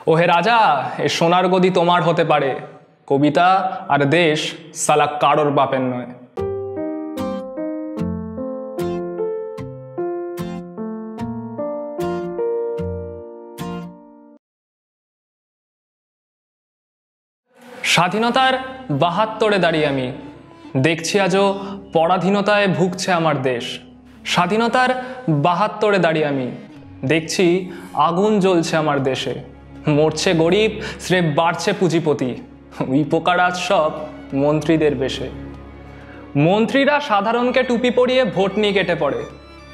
ওহে রাজা, এ সোনার গদি তোমার হতে পারে, কবিতা আর দেশ সালা কারোর বাপের নয়। স্বাধীনতার ৭২-এ দাঁড়িয়ে আমি দেখছি আজও পরাধীনতায় ভুগছে আমার দেশ। স্বাধীনতার ৭২-এ দাঁড়িয়ে আমি দেখছি আগুন জ্বলছে আমার দেশে। মরছে গরিব, স্রেফ বাড়ছে পুঁজিপতি, ওই পোকারাজ সব মন্ত্রীদের বেশে। মন্ত্রীরা সাধারণকে টুপি পরিয়ে ভোট নিয়ে কেটে পড়ে,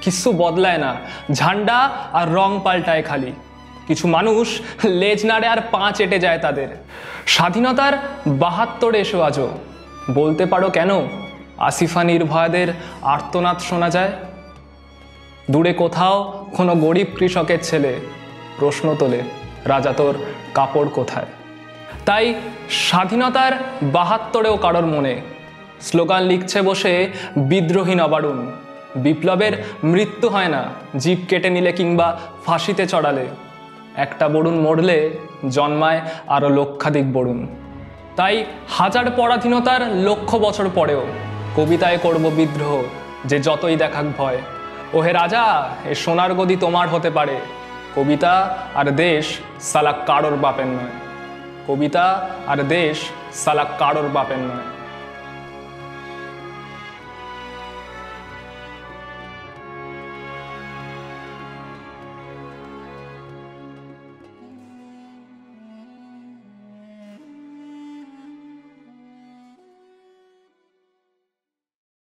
কিচ্ছু বদলায় না, ঝান্ডা আর রং পাল্টায় খালি। কিছু মানুষ লেজ নাড়ে আর পা চেটে যায় তাদের। স্বাধীনতার ৭২ এসো আজও বলতে পারো কেন আসিফা নির্ভয়াদের আর্তনাদ শোনা যায়? দূরে কোথাও কোনো গরিব কৃষকের ছেলে প্রশ্ন তোলে, রাজা তোর কাপড় কোথায়? তাই স্বাধীনতার ৭২-এও কারোর মনে স্লোগান লিখছে বসে বিদ্রোহী নবারুণ। বিপ্লবের মৃত্যু হয় না জিভ কেটে নিলে কিংবা ফাঁসিতে চড়ালে, একটা বরুণ মরলে জন্মায় আরও লক্ষাধিক বরুণ। তাই হাজার পরাধীনতার লক্ষ বছর পরেও কবিতায় করব বিদ্রোহ, যে যতই দেখাক ভয়। ওহে রাজা, এ সোনার গদি তোমার হতে পারে, কবিতা আর দেশ সালা কারোর বাপের নয়। কবিতা আর দেশ সালা কারোর বাপের নয়।